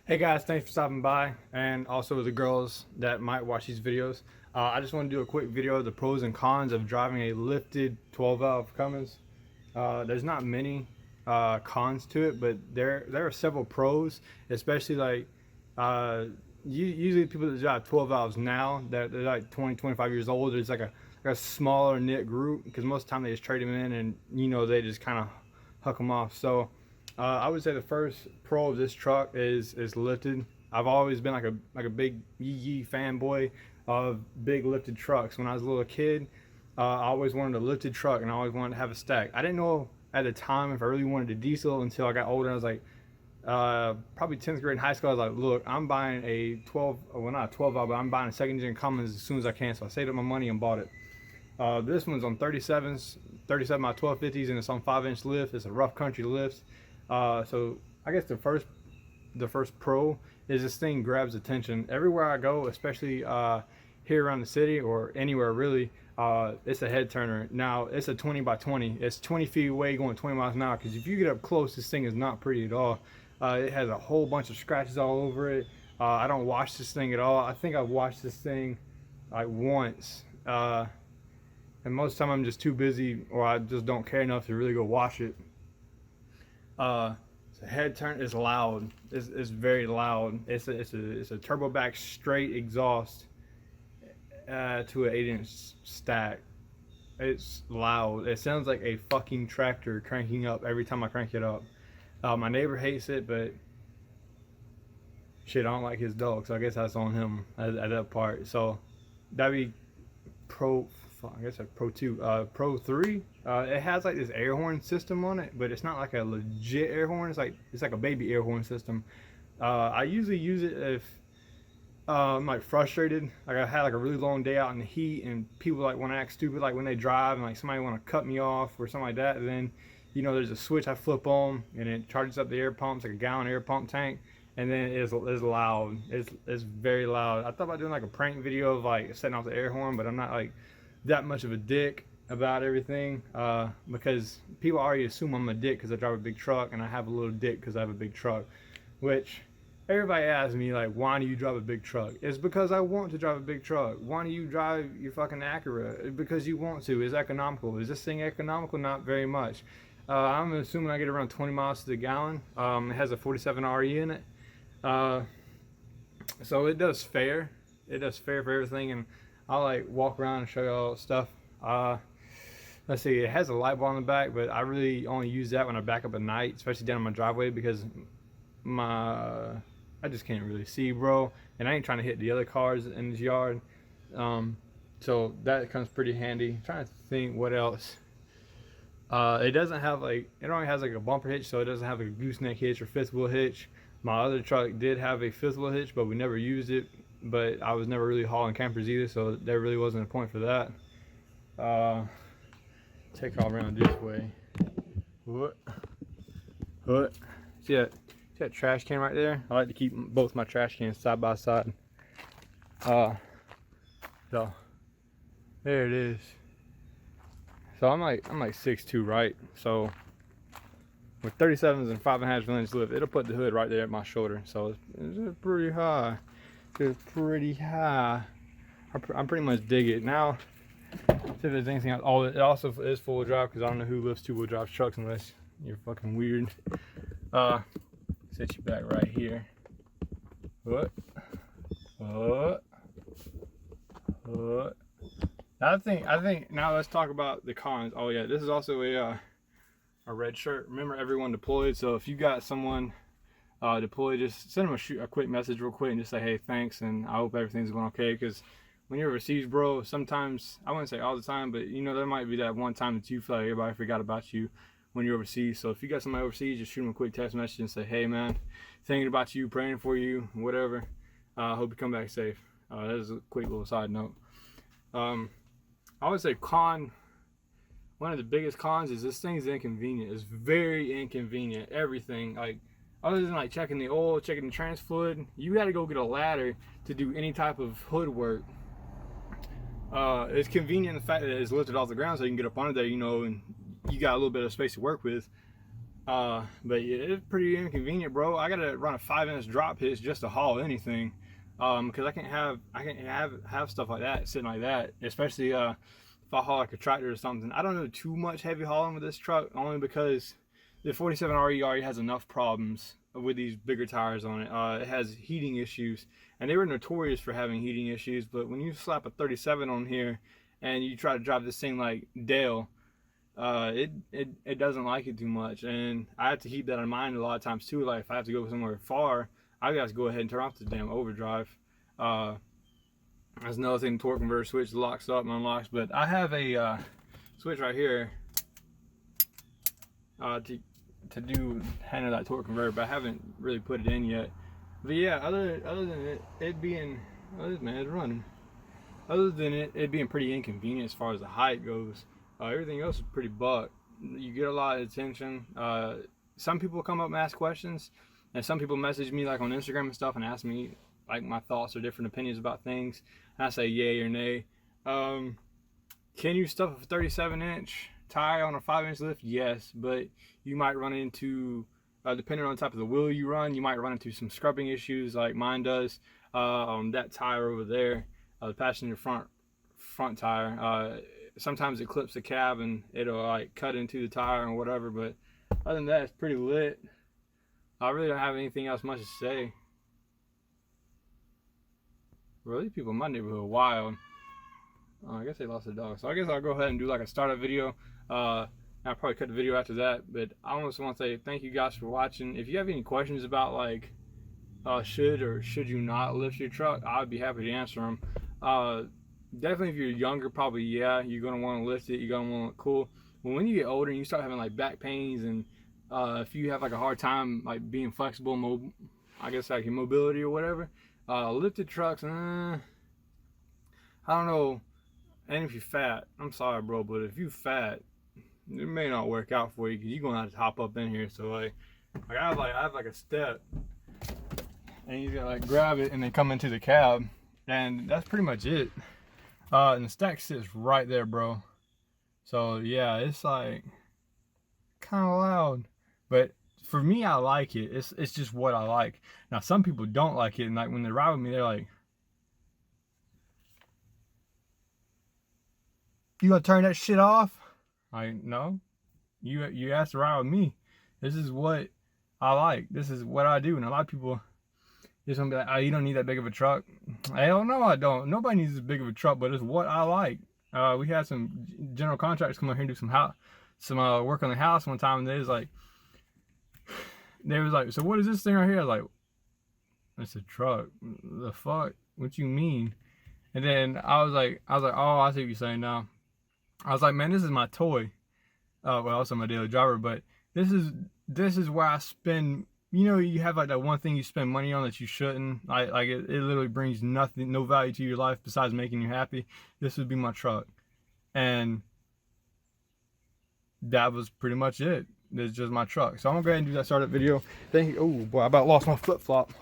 Hey guys, thanks for stopping by, and also the girls that might watch these videos. I just want to do a quick video of the pros and cons of driving a lifted 12-valve Cummins. There's not many cons to it, but there are several pros, especially like usually people that drive 12 valves now that they're like 20-25 years old. There's like a smaller knit group because most of the time they just trade them in and they just kind of huck them off. So I would say the first pro of this truck is lifted. I've always been like a big yee fanboy of big lifted trucks. When I was a little kid, I always wanted a lifted truck and I always wanted to have a stack. I didn't know at the time if I really wanted a diesel until I got older. I was like, probably 10th grade in high school. I was like, look, I'm buying a 12, well not a 12 valve, but I'm buying a second gen Cummins as soon as I can. So I saved up my money and bought it. This one's on 37s, 37 by 1250s, and it's on 5-inch lift. It's a rough country lift. So I guess the first pro is this thing grabs attention everywhere I go, especially here around the city or anywhere really. It's a head turner. Now it's a 20 by 20. It's 20 feet away going 20 miles an hour. Because if you get up close, this thing is not pretty at all. It has a whole bunch of scratches all over it. I don't wash this thing at all. I think I've washed this thing like once. And most of the time I'm just too busy or I just don't care enough to really go wash it. The head turn is loud. It's very loud. It's a turbo back straight exhaust to an 8-inch stack. It's loud. It sounds like a fucking tractor cranking up every time I crank it up. My neighbor hates it, but shit, I don't like his dog, so I guess that's on him at that part. So that'd be pro. I guess that's pro 2. Pro 3, it has like this air horn system on it, but it's not like a legit air horn. It's like a baby air horn system. I usually use it if I'm like frustrated, like I had like a really long day out in the heat and people like want to act stupid, like when they drive and like somebody want to cut me off or something like that. And then there's a switch I flip on and it charges up the air pumps, like a gallon air pump tank. And then it's loud. It's very loud. I thought about doing like a prank video of like setting off the air horn, but I'm not like that much of a dick about everything, because people already assume I'm a dick because I drive a big truck, and I have a little dick because I have a big truck. Which everybody asks me like, why do you drive a big truck? It's because I want to drive a big truck. Why do you drive your fucking Acura? Because you want to. It's economical. Is this thing economical? Not very much. I'm assuming I get around 20 miles to the gallon. It has a 47 RE in it, so it does fair. It does fair for everything, and I'll like walk around and show you all stuff. Let's see, it has a light bar on the back, but I really only use that when I back up at night, especially down my driveway, because I just can't really see, bro, and I ain't trying to hit the other cars in this yard. So that comes pretty handy. I'm trying to think what else. It doesn't have it only has like a bumper hitch, so it doesn't have a gooseneck hitch or fifth wheel hitch. My other truck did have a fifth wheel hitch, but we never used it. But I was never really hauling campers either, so there really wasn't a point for that. Take all around this way. What? See that trash can right there? I like to keep both my trash cans side by side. So there it is. So I'm like 6'2", right? So with 37s and 5.5-inch lift, it'll put the hood right there at my shoulder. So it's pretty high. It's pretty high. I pretty much dig it. Now, if there's anything else, it also is full-wheel drive, because I don't know who lifts two-wheel drive trucks unless you're fucking weird. Set you back right here. What? I think now let's talk about the cons. Oh yeah, this is also a red shirt. Remember, everyone deployed. So if you got someone deployed, just send them a quick message real quick and just say, hey, thanks, and I hope everything's going okay. Because when you're overseas, bro, sometimes, I wouldn't say all the time, but there might be that one time that you feel like everybody forgot about you when you're overseas. So if you got somebody overseas, just shoot them a quick text message and say, hey man, thinking about you, praying for you, whatever. Hope you come back safe. That is a quick little side note. I would say one of the biggest cons is this thing's inconvenient. It's very inconvenient. Everything, like, other than like checking the oil, checking the trans fluid, you got to go get a ladder to do any type of hood work. It's convenient in the fact that it's lifted off the ground, so you can get up under there, and you got a little bit of space to work with. But yeah, it's pretty inconvenient, bro. I gotta run a 5-inch drop hitch just to haul anything, because I can't have stuff like that sitting like that, especially if I haul like a tractor or something. I don't do too much heavy hauling with this truck, only because the 47 RE already has enough problems with these bigger tires on it. It has heating issues, and they were notorious for having heating issues. But when you slap a 37 on here and you try to drive this thing like Dale, it doesn't like it too much, and I have to keep that in mind a lot of times too. Like if I have to go somewhere far, I gotta go ahead and turn off the damn overdrive. That's another thing. The torque converter switch locks up and unlocks, but I have a switch right here to handle that torque converter, but I haven't really put it in yet. But yeah, other than it being, oh, this man is running. Other than it being pretty inconvenient as far as the height goes, everything else is pretty buck. You get a lot of attention. Some people come up and ask questions, and some people message me like on Instagram and stuff and ask me like my thoughts or different opinions about things. And I say yay or nay. Can you stuff a 37-inch tire on a 5-inch lift? Yes, but you might run into, depending on the type of the wheel you run, you might run into some scrubbing issues like mine does on that tire over there, the passenger front tire. Sometimes it clips the cab and it'll like cut into the tire and whatever, but other than that, it's pretty lit. I really don't have anything else much to say. Well, these people in my neighborhood are wild. I guess they lost their dog, so I guess I'll go ahead and do like a startup video. I'll probably cut the video after that, but I just want to say thank you guys for watching. If you have any questions about like should or should you not lift your truck, I'd be happy to answer them. Definitely if you're younger, probably yeah, you're gonna want to lift it, you're gonna want to look cool. But when you get older and you start having like back pains, and if you have like a hard time like being flexible, I guess like your mobility or whatever, lifted trucks, I don't know. And if you're fat, I'm sorry, bro, but if you fat, it may not work out for you, because you're gonna have to hop up in here. So like I have like a step, and you gotta like grab it and then come into the cab, and that's pretty much it. And the stack sits right there, bro. So yeah, it's like kind of loud, but for me, I like it. It's just what I like. Now some people don't like it, and like when they ride with me, they're like, "You gonna turn that shit off?" No, you asked to ride with me. This is what I like. This is what I do. And a lot of people just gonna be like, "Oh, you don't need that big of a truck." Hell no, I don't. Nobody needs this big of a truck, but it's what I like. We had some general contractors come over here and do some work on the house one time, and they was like, "So what is this thing right here?" I was like, "It's a truck." The fuck? What you mean? And then I was like, "Oh, I see what you're saying now." I was like, "Man, this is my toy." Well, also my daily driver, but this is where I spend. You know, you have like that one thing you spend money on that you shouldn't. Like it literally brings nothing, no value to your life besides making you happy. This would be my truck, and that was pretty much it. It's just my truck. So I'm gonna go ahead and do that startup video. Thank you. Oh boy, I about lost my flip flop.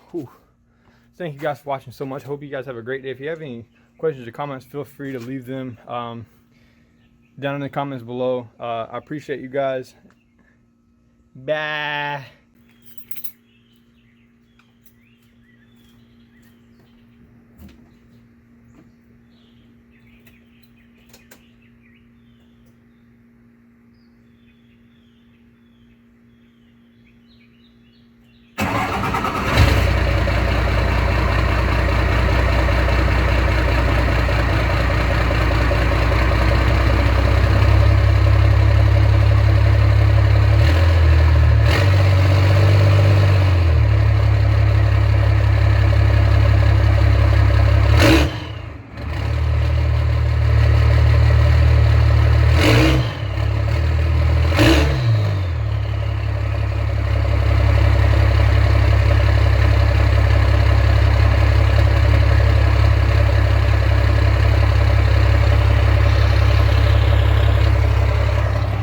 Thank you guys for watching so much. Hope you guys have a great day. If you have any questions or comments, feel free to leave them down in the comments below. I appreciate you guys. Bye.